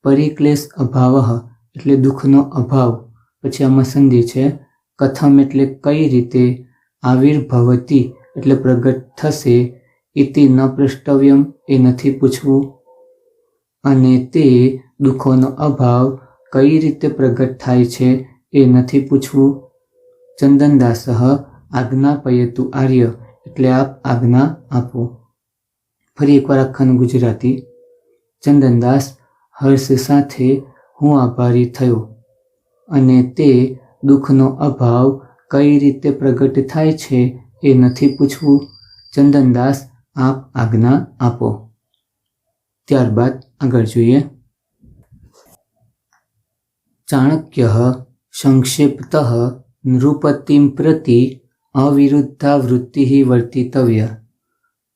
પરિક્લેશ અભાવઃ એટલે દુઃખનો અભાવ, પછી આમાં સંધિ છે, કથમ એટલે કઈ રીતે, આવિર્ભવતિ એટલે પ્રગટ થશે, ઇતિ ન પ્રષ્ટવ્યમ એ નથી પૂછવું, અને તે દુઃખોનો અભાવ કઈ રીતે પ્રગટ થાય છે એ નથી પૂછવું. ચંદનદાસ આજ્ઞાપયતુ આર્ય એટલે આપ આજ્ઞા આપો. ફરી એકવાર આખાનું ગુજરાતી. ચંદનદાસ હર્ષ સાથે હું આભારી થયો, અને તે દુઃખનો અભાવ કઈ રીતે પ્રગટ થાય છે એ નથી પૂછવું. ચંદનદાસ આપ આજ્ઞા આપો. ત્યારબાદ આગળ જોઈએ. ચાણક્ય સંક્ષેપ્ત નૃપતિમ પ્રતિ અવિરુદ્ધા વૃત્તિ વર્તિતવ્ય.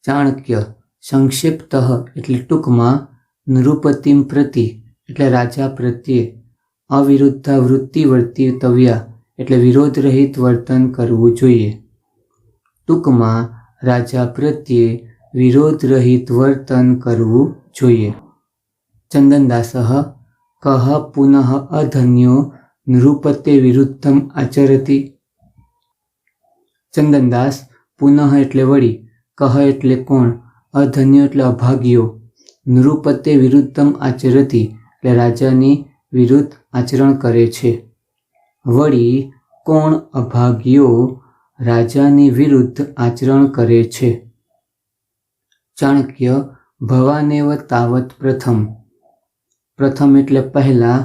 ચાણક્ય સંક્ષેપ્ત એટલે ટૂંકમાં, નૃપતિમ પ્રતિ એટલે રાજા પ્રત્યે, અવિરુદ્ધા વૃત્તિ વર્તિતવ્ય એટલે વિરોધ રહિત વર્તન કરવું જોઈએ. ટૂંકમાં રાજા પ્રત્યે વિરોધ રહિત વર્તન કરવું જોઈએ. ચંદનદાસ કહ પુનઃ અધન્યો નૃપતે વિરુદ્ધમ આચરતિ. ચંદનદાસ પુનઃ એટલે વળી, કહ એટલે કોણ, અધન્યો એટલે અભાગ્યો, નૃપતે વિરુદ્ધમ આચરતિ એટલે રાજાની વિરુદ્ધ આચરણ કરે છે. વળી કોણ અભાગ્યો રાજાની વિરુદ્ધ આચરણ કરે છે? ચાણક્ય ભવાનેવ તાવત પ્રથમ. પ્રથમ એટલે પહેલા,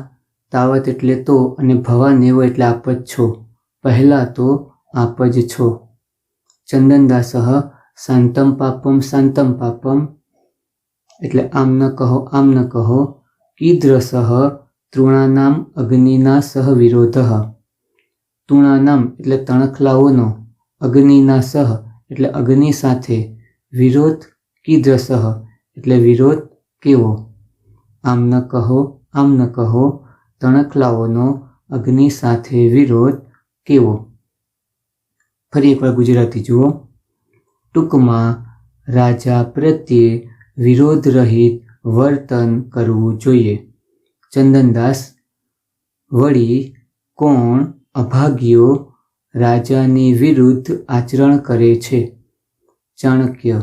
તાવત એટલે તો, અને ભવાનેવ એટલે આપ જ છો, પહેલા તો આપ જ છો. ચંદનદાસ શાંતમ પાપમ એટલે આમ ન કહો, આમ ન કહો. કીદ્રસઃ તૃણાનામ અગ્નિના સહ વિરોધ. તૃણાનામ એટલે તણખલાઓનો, અગ્નિના સહ એટલે અગ્નિ સાથે, વિરોધ કીદ્રસઃ એટલે વિરોધ કેવો. આમ ન કહો, આમ ન કહો. તણખલાઓનો અગ્નિ સાથે વિરોધ કેવો. ફરી એકવાર ગુજરાતી જુઓ. ટૂંકમાં રાજા પ્રત્યે વિરોધ રહિત વર્તન કરવું જોઈએ. ચંદનદાસ વળી કોણ અભાગ્યો રાજાની વિરુદ્ધ આચરણ કરે છે? ચાણક્ય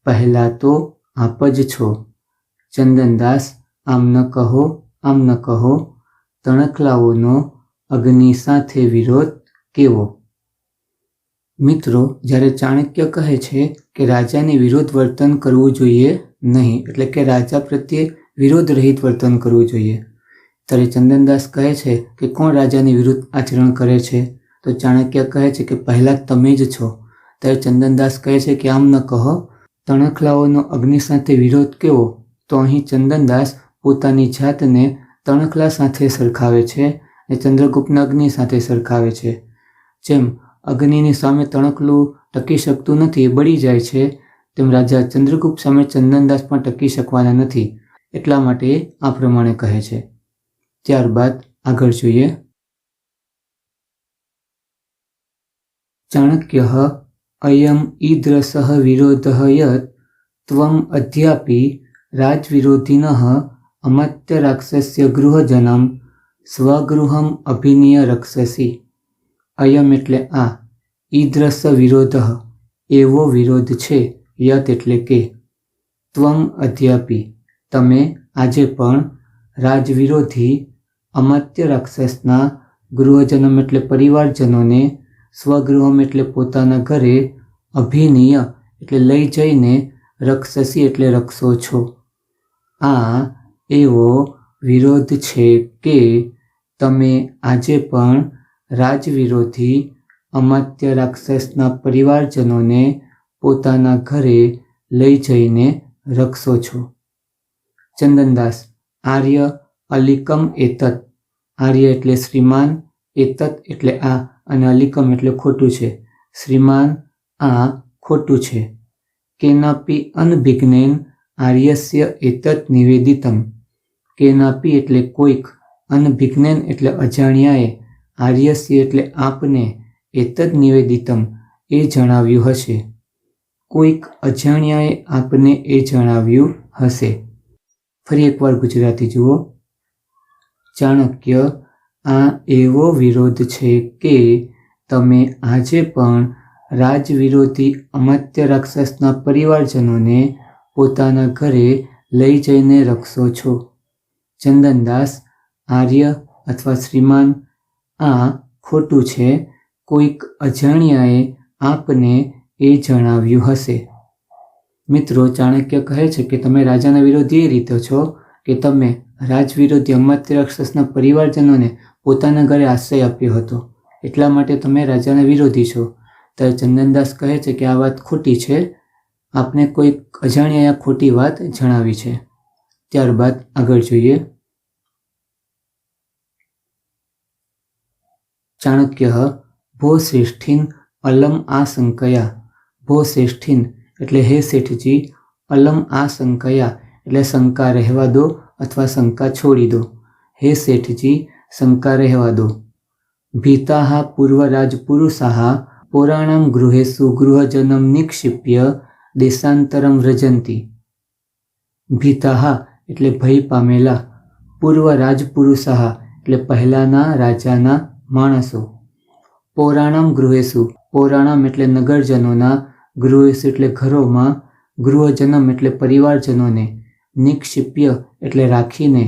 પહેલા તો આપ જ છો. ચંદનદાસ આમ ન કહો, આમ ન કહો. તણખલાઓનો અગ્નિ સાથે વિરોધ કેવો. મિત્રો, જ્યારે ચાણક્ય કહે છે કે રાજાની વિરોધ વર્તન કરવું જોઈએ નહીં, એટલે કે રાજા પ્રત્યે વિરોધ રહિત વર્તન કરવું જોઈએ, ત્યારે ચંદનદાસ કહે છે કે કોણ રાજાની વિરુદ્ધ આચરણ કરે છે? તો ચાણક્ય કહે છે કે પહેલાં તમે જ છો. ત્યારે ચંદનદાસ કહે છે કે આમ ન કહો. તણખલાઓનો અગ્નિ સાથે વિરોધ કેવો? તો અહીં ચંદનદાસ પોતાની જાતને તણખલા સાથે સરખાવે છે અને ચંદ્રગુપ્તના અગ્નિ સાથે સરખાવે છે. જેમ અગ્નિની સામે તણખલું ટકી શકતું નથી, બળી જાય છે, તેમ રાજા ચંદ્રગુપ્ત સામે ચંદનદાસ પણ ટકી શકવાના નથી. એટલા માટે આ પ્રમાણે કહે છે. ત્યારબાદ આગળ જોઈએ. ચાણક્ય અયમ ઈદ્રસઃ વિરોધઃ યત ત્વમ અદ્યાપી રાજવિરોધિનઃ અમાત્ય રાક્ષસ્ય ગૃહજનમ સ્વગૃહમ અભિનિય રક્ષસી. અયમ એટલે આ, ઈદ્રસ વિરોધ એવો વિરોધ છે, યત એટલે કે, ત્વમ અદ્યાપી તમે આજે પણ, રાજવિરોધી અમાત્ય રાક્ષસના ગૃહજનમ એટલે પરિવારજનોને, સ્વગૃહમ એટલે પોતાના ઘરે, અભિનિય એટલે લઈ જઈને, રક્ષસી એટલે રક્ષો છો. આ એવો વિરોધ છે કે તમે આજે પણ રાજવિરોધી અમાત્ય રાક્ષસના પરિવારજનોને પોતાના ઘરે લઈ જઈને રક્ષો છો. ચંદનદાસ આર્ય અલિકમ એતત. આર્ય એટલે શ્રીમાન, એતત એટલે આ, અને અલિકમ એટલે ખોટું છે. શ્રીમાન આ ખોટું છે. કેનાપી અનભિજ્ઞેન આર્યસ્ય એતત નિવેદિતમ. કેનાપી એટલે કોઈક, અનભિજ્ઞેન એટલે અજાણ્યાએ, આર્યસ્ય એટલે આપને, એતદ નિવેદિતમ એ જણાવ્યું હશે. કોઈક અજાણ્યાએ આપને એ જણાવ્યું હશે. ફરી એકવાર ગુજરાતી જુઓ. ચાણક્ય આ એવો વિરોધ છે કે તમે આજે પણ રાજવિરોધી અમાત્ય રાક્ષસના પરિવારજનોને પોતાના ઘરે લઈ જઈને રક્ષો છો. ચંદનદાસ, આર્ય અથવા શ્રીમાન, આ ખોટું છે. કોઈક અજાણ્યાએ આપને એ જણાવ્યું હશે. મિત્રો, ચાણક્ય કહે છે કે તમે રાજાના વિરોધી એ રીતે છો કે તમે રાજવિરોધી અમાત્ય રાક્ષસના પરિવારજનોને પોતાના ઘરે આશ્રય આપ્યો હતો, એટલા માટે તમે રાજાના વિરોધી છો. ત્યારે ચંદનદાસ કહે છે કે આ વાત ખોટી છે. આપને કોઈક અજાણ્યાએ આ ખોટી વાત જણાવી છે. ત્યારબાદ આગળ જોઈએ. ચાણક્ય ભો શ્રેષ્ઠીન અલમ આશંકયા. ભો શ્રેષ્ઠીન એટલે હે શેઠજી, અલમ આશંકયા એટલે શંકા રહેવા દો અથવા શંકા છોડી દો. હે શેઠજી, શંકા રહેવા દો. ભીતાહ પૂર્વરાજપુરુષાહ પૌરાણમ ગૃહેષુ ગૃહજનમ નિક્ષિપ્ય દેશાંતરમ વ્રજંતી. ભીતાહ એટલે ભય પામેલા, પૂર્વ રાજપુરુષાહ એટલે પહેલાના રાજાના માણસો, પૌરાણમ ગૃહેષુ, પૌરાણમ એટલે નગરજનોના, ગૃહેષુ એટલે ઘરોમાં, ગૃહજનમ એટલે પરિવારજનોને, નિક્ષિપ્ય એટલે રાખીને,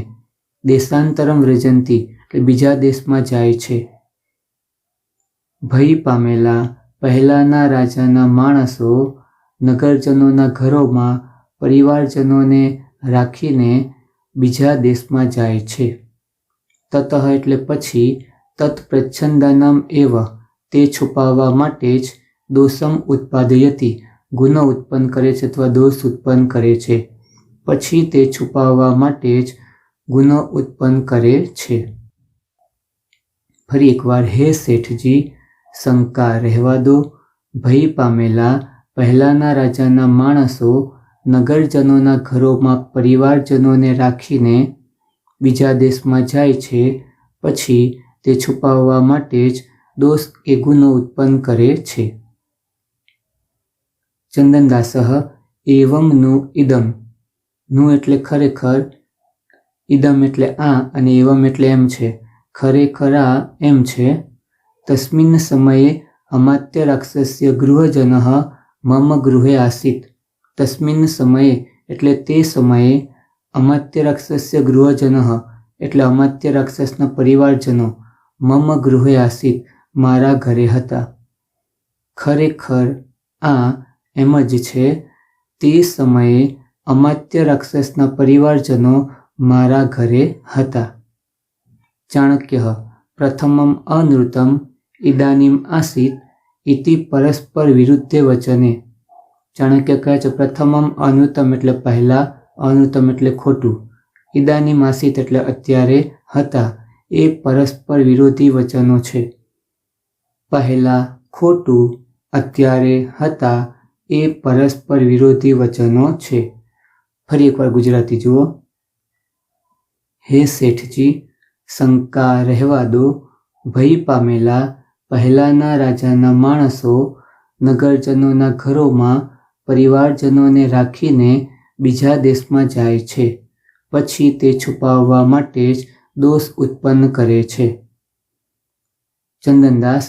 દેશાંતરમ વ્રજંતી એટલે બીજા દેશમાં જાય છે. ભય પામેલા પહેલાના રાજાના માણસો નગરજનોના ઘરોમાં પરિવારજનોને રાખીને બીજા દેશમાં જાય છે. તતઃ એટલે પછી, તત્પ્રચ્છન્દાનમ એવ તે છુપાવવા માટે જ, દોષમ ઉત્પાદયતિ ગુનો ઉત્પન્ન કરે છે અથવા દોષ ઉત્પન્ન કરે છે. પછી તે છુપાવવા માટે જ ગુનો ઉત્પન્ન કરે છે. ફરી એકવાર, હે શેઠજી, શંકા રહેવા દો. ભય પામેલા પહેલાના રાજાના માણસો નગરજનોના ઘરોમાં પરિવારજનોને રાખીને બીજા દેશમાં જાય છે. પછી તે છુપાવવા માટે જ દોષ કે ગુનો ઉત્પન્ન કરે છે. ચંદનદાસઃ એવમ નું ઇદમ. નું એટલે ખરેખર, ઇદમ એટલે આ અને એવમ એટલે એમ છે. ખરેખર આ એમ છે. તસ્મિન સમયે અમાત્ય રાક્ષસ્ય ગૃહજનઃ મમ ગૃહે આસીત. તસ્મિન સમયે એટલે તે સમયે, અમાત્ય રાક્ષસ્ય ગૃહજનઃ એટલે અમાત્ય રાક્ષસના પરિવારજનો, મમ ગૃહે આસીત મારા ઘરે હતા. ખરેખર આ એમ જ છે. તે સમયે અમાત્ય રાક્ષસના પરિવારજનો મારા ઘરે હતા. ચાણક્ય પ્રથમમ અનૃતમ ઇદાનીમ આસીત ઇતિ પરસ્પર વિરુદ્ધે વચને. ચાણક્ય કહે છે પ્રથમમ અનૃતમ એટલે પહેલા, અનૃતમ એટલે ખોટું, ઇદાનીમ આસીત એટલે અત્યારે, હતા એ પરસ્પર વિરોધી વચનો છે. પહેલા ખોટું, અત્યારે હતા એ પરસ્પર વિરોધી વચનો છે. ફરી એકવાર ગુજરાતી જુઓ. હે શેઠજી, શંકા રહેવા દો. ભય પામેલા પહેલાના રાજાના માણસો નગરજનોના ઘરોમાં પરિવારજનોને રાખીને બીજા દેશમાં જાય છે. પછી તે છુપાવવા માટે જ દોષ ઉત્પન્ન કરે છે. ચંદનદાસ,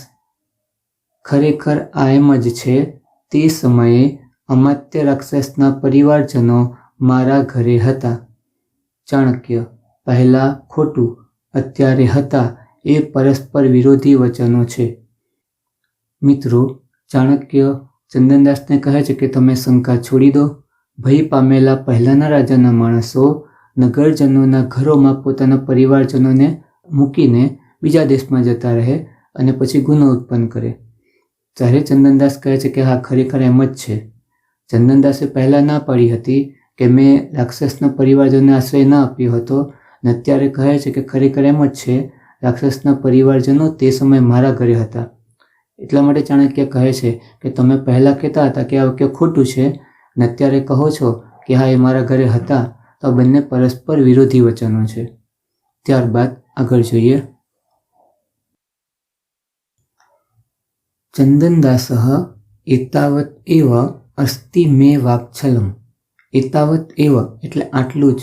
ખરેખર આ એમ જ છે. તે સમયે અમાત્ય રાક્ષસના પરિવારજનો મારા ઘરે હતા. ચાણક્ય પહેલા ખોટું, અત્યારે હતા એ પરસ્પર વિરોધી વચનો છે. મિત્રો, ચાણક્ય ચંદનદાસને કહે છે કે તમે શંકા છોડી દો. ભય પામેલા પહેલાના રાજાના માણસો નગરજનોના ઘરોમાં પોતાના પરિવારજનોને મૂકીને બીજા દેશમાં જતા રહે અને પછી ગુનો ઉત્પન્ન કરે. ત્યારે ચંદનદાસ કહે છે કે હા, ખરેખર એમ જ છે. ચંદનદાસે પહેલાં ના પાડી હતી કે મેં રાક્ષસના પરિવારજનોને આશ્રય ન આપ્યો હતો, અને અત્યારે કહે છે કે ખરેખર એમ જ છે. રાક્ષસના પરિવારજનો તે સમયે મારા ઘરે હતા. એટલા માટે ચાણક્ય કહે છે કે તમે પહેલાં કહેતા હતા કે આ વાક્ય ખોટું છે અને અત્યારે કહો છો કે હા, એ મારા ઘરે હતા, તો આ બંને પરસ્પર વિરોધી વચનો છે. ત્યારબાદ આગળ જોઈએ. ચંદનદાસઃ એતાવત એવ અસ્તિ મે વાક્છલમ. એતાવત એવ એટલે આટલું જ,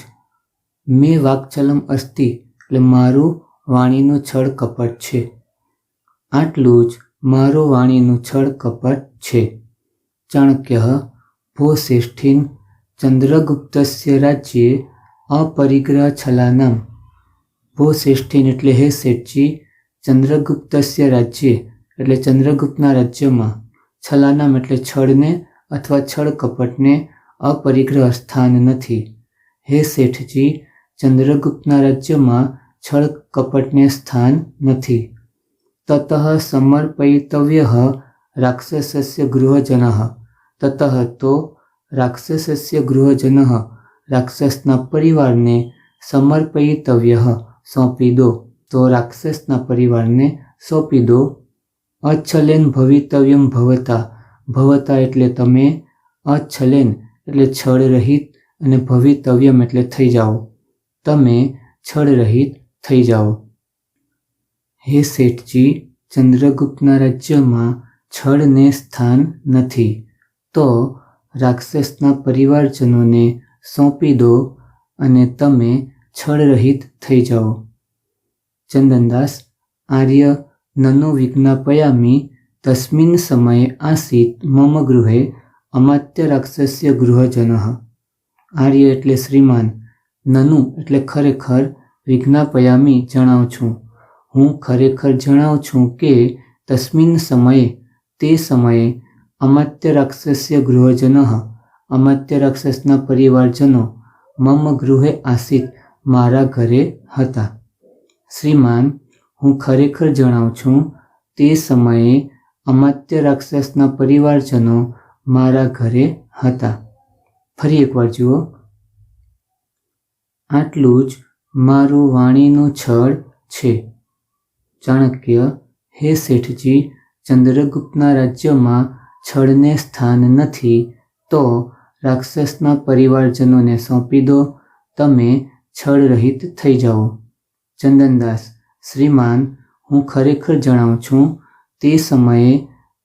મે વાક્છલમ અસ્તિ એટલે મારું વાણીનું છળ કપટ છે. આટલું જ મારું વાણીનું છળ કપટ છે. ચાણક્ય ભો શ્રેષ્ઠીન ચંદ્રગુપ્તસ્ય રાજ્યે અપરિગ્રહ છલાનામ. ભો શ્રેષ્ઠીન એટલે હે શેઠજી, ચંદ્રગુપ્તસ્ય રાજ્યે એટલે ચંદ્રગુપ્તના રાજ્યમાં, છલાનામ એટલે છળને અથવા છળ કપટને અપરિગ્રહ સ્થાન નથી. હે શેઠજી, ચંદ્રગુપ્તના રાજ્યમાં છળ કપટને સ્થાન નથી. તતઃ સમર્પયિતવ્યઃ રાક્ષસસ્ય ગૃહજનઃ. તતઃ તો રાક્ષસસ્ય ગૃહજનઃ રાક્ષસના પરિવારને સમર્પયિતવ્યઃ સોંપી દો. તો રાક્ષસના પરિવારને સોંપી દો. અચ્છલેન ભવિતવ્યમ ભવતા. ભવતા એટલે તમે, અચ્છલેન એટલે છળ રહિત અને ભવિતવ્યમ એટલે થઈ જાઓ. તમે છળ રહિત થઈ જાઓ. હે શેઠજી, ચંદ્રગુપ્તના રાજ્યમાં છળને સ્થાન નથી. તો રાક્ષસના પરિવારજનોને સોંપી દો અને તમે છળ રહિત થઈ જાઓ. ચંદનદાસ આર્ય નનુ વિજ્ઞાપયામિ તસ્મિન સમયે આસીત મમ ગૃહે અમાત્ય રાક્ષસ્ય ગૃહજનઃ. આર્ય એટલે શ્રીમાન, નનુ એટલે ખરેખર, વિજ્ઞાપયામિ જણાવું છું, હું ખરેખર જણાવું છું કે તસ્મિન સમયે તે સમયે અમાત્ય રાક્ષસ્ય ગૃહજનઃ અમાત્ય રાક્ષસના પરિવારજનો મમ ગૃહે આસીત મારા ઘરે હતા. શ્રીમાન, હું ખરેખર જણાવું છું, તે સમયે અમાત્ય રાક્ષસના પરિવારજનો મારા ઘરે હતા. ફરી એકવાર જુઓ. આટલું જ મારું વાણીનું છળ છે. ચાણક્ય હે શેઠજી, ચંદ્રગુપ્તના રાજ્યમાં છળને સ્થાન નથી. તો રાક્ષસના પરિવારજનોને સોંપી દો. તમે છળ રહિત થઈ જાઓ. ચંદનદાસ શ્રીમાન, હું ખરેખર જણાવું છું, તે સમયે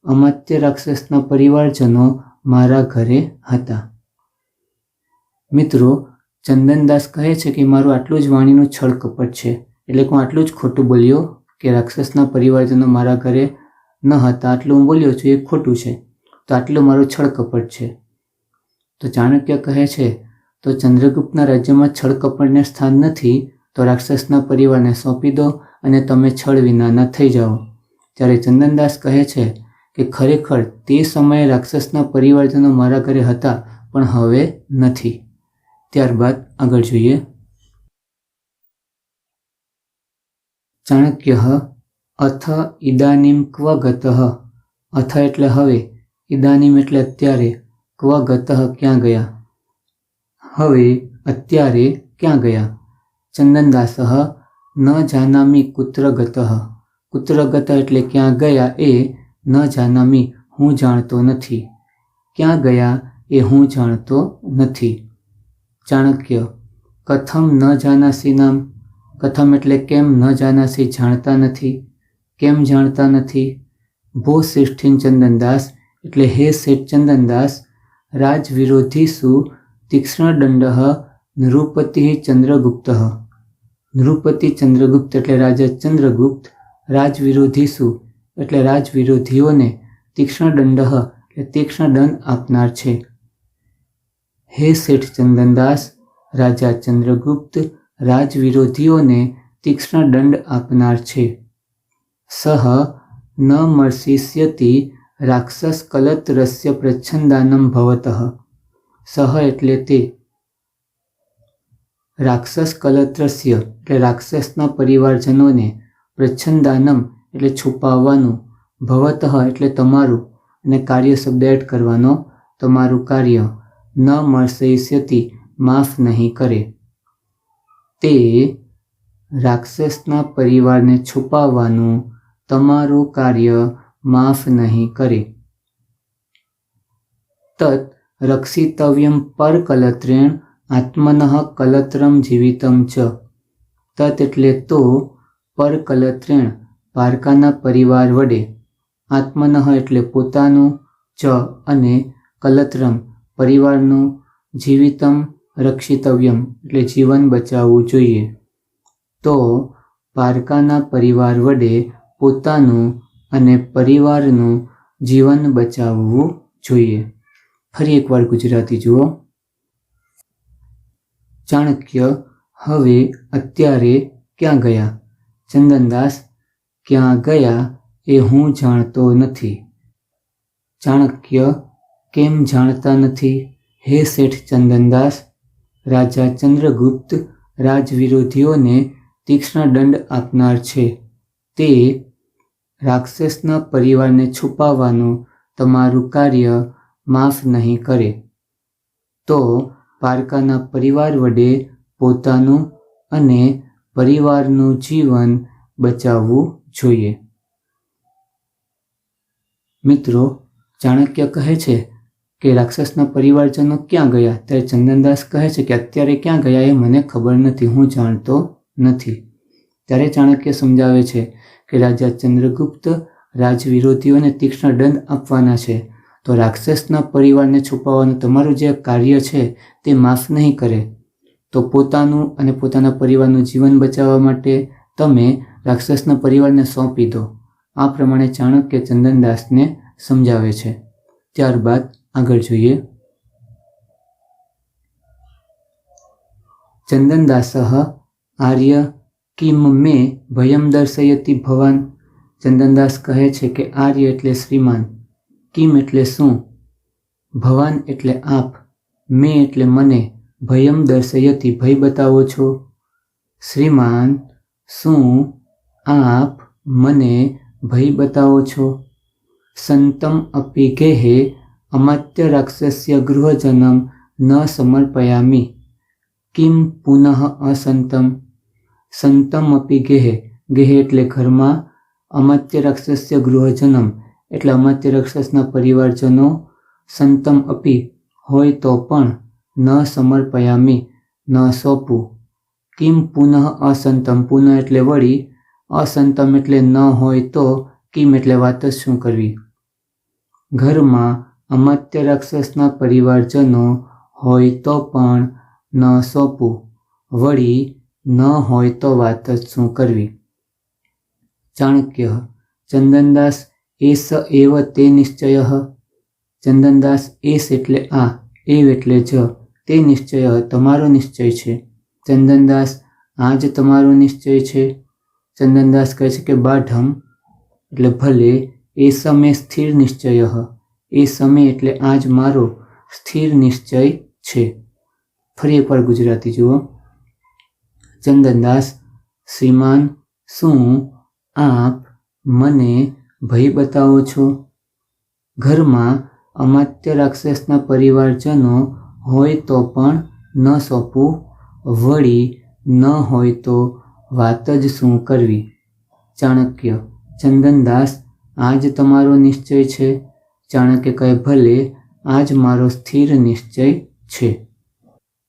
અમાત્ય રાક્ષસના પરિવારજનો મારા ઘરે હતા. મિત્રો, ચંદનદાસ કહે છે કે મારું આટલું જ વાણીનું છળ કપટ છે, એટલે હું આટલું જ ખોટું બોલ્યો કે રાક્ષસના પરિવારજનો મારા ઘરે ન હતા. આટલું હું બોલ્યો છું એ ખોટું છે, તો આટલું મારું છળ કપટ છે. તો ચાણક્ય કહે છે તો ચંદ્રગુપ્તના રાજ્યમાં છળ કપટને સ્થાન નથી, તો રાક્ષસના પરિવારને સોંપી દો અને તમે છળ વિનાના થઈ જાઓ. ત્યારે ચંદનદાસ કહે છે કે ખરેખર તે સમયે રાક્ષસના પરિવારજનો મારા ઘરે હતા, પણ હવે નથી. ત્યારબાદ આગળ જોઈએ. ચાણક્ય અથ ઇદાનીમ ક્વ ગતઃ. અથ એટલે હવે, ઇદાનીમ એટલે અત્યારે, ક્વ ગતઃ ક્યાં ગયા, હવે અત્યારે ક્યાં ગયા. ચંદનદાસઃ ન જાનામિ કુત્ર ગતઃ. કુત્ર ગતઃ એટલે ક્યાં ગયા એ ન જાનામિ હું જાણતો નથી. ક્યાં ગયા એ હું જાણતો નથી. ચાણક્ય કથમ ન જાનાસી નામ. કથમ એટલે કેમ, ન જાનાસી જાણતા નથી, કેમ જાણતા નથી. ભો શ્રેષ્ઠીન ચંદનદાસ એટલે હે શેઠ ચંદનદાસ, રાજવિરોધીસુ તીક્ષ્ણદંડઃ નૃપતિ ચંદ્રગુપ્ત. નૃપતિ ચંદ્રગુપ્ત એટલે રાજા ચંદ્રગુપ્ત, રાજવિરોધીસુ એટલે રાજવિરોધીઓને, તીક્ષ્ણદંડ એટલે તીક્ષ્ણ દંડ આપનાર છે. હે શેઠ ચંદનદાસ, રાજા ચંદ્રગુપ્ત રાજવિરોધીઓને તીક્ષ્ણ દંડ આપનાર છે. સહ ન મર્ષિષ્યતિ રાક્ષસ કલત્રસ્ય પ્રચ્છન્દાનમ ભવતઃ. સહ એટલે તે, રાક્ષસ કલત્રસ્ય એટલે રાક્ષસના પરિવારજનોને, પ્રચ્છન્દાનમ એટલે છુપાવવાનું, ભવતઃ એટલે તમારું, અને કાર્ય શબ્દ એડ કરવાનો, તમારું કાર્ય, ન મર્ષયિષ્યતિ માફ નહીં કરે. તે રાક્ષસના પરિવારને છુપાવવાનું તમારું કાર્ય માફ નહીં કરે. તત રક્ષિતવ્યમ પર કલત્રેણ આત્મનઃ કલત્રમ જીવિતમ ચ. તત એટલે તો, પર કલત્રેણ પારકાના પરિવાર વડે, આત્મનઃ એટલે પોતાનું, ચ અને કલત્રમ પરિવારનું, જીવિતમ રક્ષિતવ્યમ એટલે જીવન બચાવવું જોઈએ. તો પારકાના પરિવાર વડે પોતાનું અને પરિવારનું જીવન બચાવવું જોઈએ. ફરી એકવાર ગુજરાતી જુઓ. ચાણક્ય હવે અત્યારે ક્યાં ગયા? ચંદનદાસ ક્યાં ગયા એ હું જાણતો નથી. ચાણક્ય કેમ જાણતા નથી? હે શેઠ ચંદનદાસ, રાજા ચંદ્રગુપ્ત રાજવિરોધીઓને તીક્ષ્ણ દંડ આપનાર છે. તે રાક્ષસના પરિવારને છુપાવવાનું તમારું કાર્ય માફ નહીં કરે તો પારકાના પરિવાર વડે પોતાનું અને પરિવારનું જીવન બચાવવું જોઈએ. મિત્રો, ચાણક્ય કહે છે કે રાક્ષસના પરિવારજનો ક્યાં ગયા? ત્યારે ચંદનદાસ કહે છે કે અત્યારે ક્યાં ગયા એ મને ખબર નથી, હું જાણતો નથી. ત્યારે ચાણક્ય સમજાવે છે કે રાજા ચંદ્રગુપ્ત રાજવિરોધીઓને તીક્ષ્ણ દંડ આપવાના છે, તો રાક્ષસના પરિવારને છુપાવવાનું તમારું જે કાર્ય છે તે માફ નહીં કરે તો પોતાનું અને પોતાના પરિવારનું જીવન બચાવવા માટે તમે રાક્ષસના પરિવારને સોંપી દો. આ પ્રમાણે ચાણક્ય ચંદનદાસને સમજાવે છે. ત્યારબાદ આગળ જોઈએ. ચંદનદાસઃ આર્ય કિમ મે ભયમ દર્શયતિ ભવાન. ચંદનદાસ કહે છે કે આર્ય એટલે શ્રીમાન, કિમ એટલે શું, ભવાન એટલે આપ, મે એટલે મને, ભયમ દર્શયતિ ભય બતાવો છો. શ્રીમાન, શું આપ મને ભય બતાવો છો? સંતમ અપી ગેહે અમાત્ય રાક્ષસ્ય ગૃહજનમ ન સમર્પયામિ કિમ પુનઃ અસંતમ. સંતમ અપી ગેહે, ગેહે એટલે ઘરમાં, અમાત્ય રાક્ષસ્ય ગૃહજનમ એટલે અમાત્ય રાક્ષસના પરિવારજનો, સંતમ અપી હોય તો પણ, ન સમર્પયામિ ન સોંપું, કિમ પુનઃ અસંતમ, પુનઃ એટલે વળી, અસંતમ એટલે ન હોય તો, કિમ એટલે વાત જ શું કરવી. ઘરમાં અમાત્ય રાક્ષસના પરિવારજનો હોય તો પણ ન સોંપું, વળી ન હોય તો વાત જ શું કરવી. ચાણક્ય ચંદનદાસ એસ એવ તે નિશ્ચય. ચંદનદાસ એસ એટલે આ, એવ એટલે જ, તે નિશ્ચય તમારો નિશ્ચય છે. ચંદનદાસ આ જ તમારો નિશ્ચય છે. ચંદનદાસ કહે છે કે બાઢમ એટલે ભલે, એ સમય સ્થિર નિશ્ચય, એ સમય એટલે આજ મારો સ્થિર નિશ્ચય છે. ફરી એકવાર ગુજરાતી જુઓ. ચંદનદાસ શ્રીમાન, શું આપ મને ભય બતાવો છો? ઘરમાં અમાત્ય રાક્ષસના પરિવારજનો હોય તો પણ ન સોંપવું, વળી ન હોય તો વાત જ શું કરવી. ચાણક્ય ચંદનદાસ આ જ તમારો નિશ્ચય છે. ચાણક્ય કહે ભલે, આ જ મારો સ્થિર નિશ્ચય છે.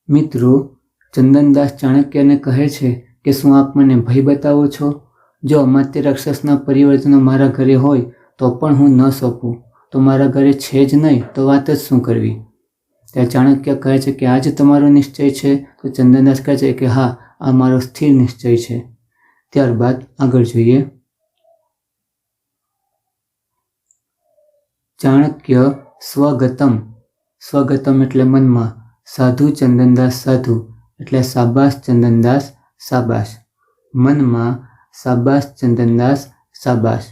મિત્રો, ચંદનદાસ ચાણક્યને કહે છે કે શું આપ મને ભય બતાવો છો? જો અમાત્ય રાક્ષસના પરિવારજનો મારા ઘરે હોય તો પણ હું ન સોંપું, તો મારા ઘરે છે જ નહીં તો વાત જ શું કરવી. ત્યારે ચાણક્ય કહે છે કે આ જ તમારો નિશ્ચય છે. તો ચંદનદાસ કહે છે કે હા, આ મારો સ્થિર નિશ્ચય છે. ત્યારબાદ આગળ જોઈએ. ચાણક્ય સ્વગતમ, સ્વગતમ એટલે મનમાં, સાધુ ચંદનદાસ સાધુ એટલે સાબાસ ચંદનદાસ સાબાસ, મનમાં સાબાસ ચંદનદાસ સાબાસ.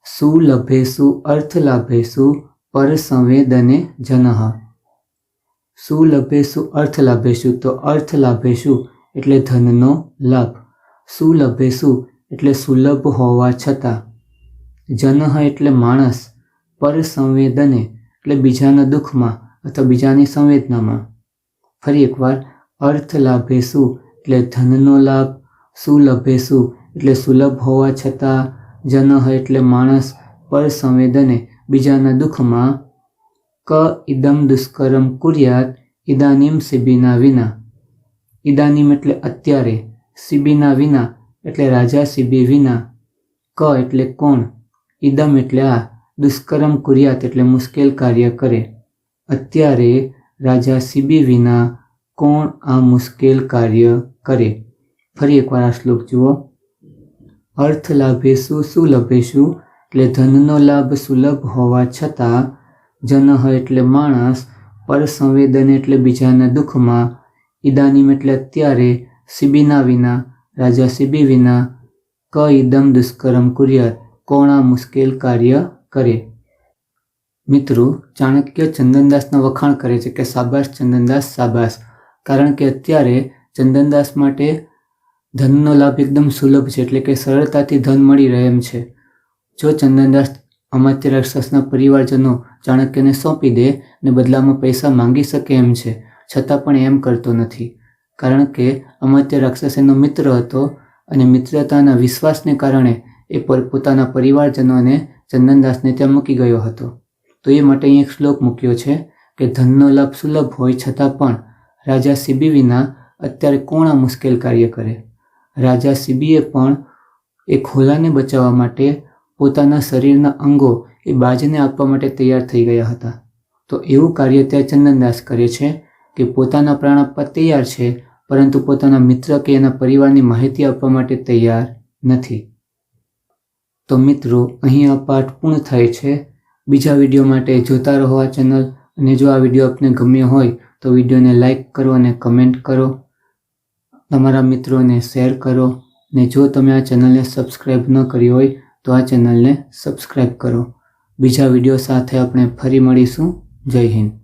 સુલભેષુ અર્થલાભેષુ પરસંવેદને જનઃ. સુલભેષુ અર્થલાભેષુ, તો અર્થલાભેષુ એટલે ધનનો લાભ, સુલભેષુ એટલે સુલભ હોવા છતાં, જનઃ એટલે માણસ, પરસંવેદને એટલે બીજાના દુઃખમાં અથવા બીજાની સંવેદનામાં. ફરી એકવાર, અર્થલાભેષુ એટલે ધનનો લાભ, સુલભેષુ એટલે સુલભ હોવા છતાં, જનઃ એટલે માણસ, પરસંવેદને બીજાના દુઃખમાં. ક ઇદમ દુષ્કરમ કુર્યાત ઇદાનીમ સિબિના વિના. ઇદાનીમ એટલે અત્યારે, સિબિના વિના એટલે રાજા સિબી વિના. ક એટલે કોણ, ઇદમ એટલે આ, દુષ્કરમ કુર્યાત એટલે મુશ્કેલ કાર્ય કરે. અત્યારે રાજા સિબી વિના કોણ આ મુશ્કેલ કાર્ય કરે. ફરી એકવાર આ શ્લોક જુઓ. અર્થ લાભેશુ સુલભેશુ એટલે ધનનો લાભ સુલભ હોવા છતાં, જનહ એટલે માણસ, પર સંવેદન એટલે બીજાના દુઃખમાં, ઇદાનીમ એટલે અત્યારે, સિબિના વિના રાજા સિબી વિના, ક ઇદમ દુષ્કરમ કુર્યાત કોણ આ મુશ્કેલ કાર્ય કરે. મિત્રો, ચાણક્ય ચંદનદાસના વખાણ કરે છે કે શાબાશ ચંદનદાસ શાબાશ, કારણ કે અત્યારે ચંદનદાસ માટે ધનનો લાભ એકદમ સુલભ છે, એટલે કે સરળતાથી ધન મળી રહે એમ છે. જો ચંદનદાસ અમાત્ય રાક્ષસના પરિવારજનો ચાણક્યને સોંપી દે અને બદલામાં પૈસા માંગી શકે એમ છે, છતાં પણ એમ કરતો નથી, કારણ કે અમાત્ય રાક્ષસ એનો મિત્ર હતો અને મિત્રતાના વિશ્વાસને કારણે એ પોતાના પરિવારજનોને ચંદનદાસને ત્યાં મૂકી ગયો હતો. તો એ માટે અહીં એક શ્લોક મૂક્યો છે કે ધનનો લાભ સુલભ હોય છતાં પણ રાજા સિબી વિના અત્યારે કોણ આ મુશ્કેલ કાર્ય કરે. રાજા સિબીએ પણ એ ખોલાને બચાવવા માટે પોતાના શરીરના અંગો એ બાજને આપવા માટે તૈયાર થઈ ગયા હતા. તો એવું કાર્ય ત્યાં ચંદનદાસ કરે છે કે પોતાના પ્રાણ આપવા તૈયાર છે, પરંતુ પોતાના મિત્ર કે એના પરિવારની માહિતી આપવા માટે તૈયાર નથી. તો મિત્રો, અહીં આ પાઠ પૂર્ણ થાય છે. બીજા વિડીયો માટે જોતા રહો આ ચેનલ, અને જો આ વિડીયો આપને ગમ્યો હોય તો વિડીયોને લાઇક કરો અને કમેન્ટ કરો, તમારા મિત્રોને શેર કરો, ને જો તમે આ ચેનલને સબસ્ક્રાઈબ ન કરી હોય તો આ ચેનલને સબસ્ક્રાઈબ કરો. બીજા વિડીયો સાથે આપણે ફરી મળીશું. જય હિન્દ.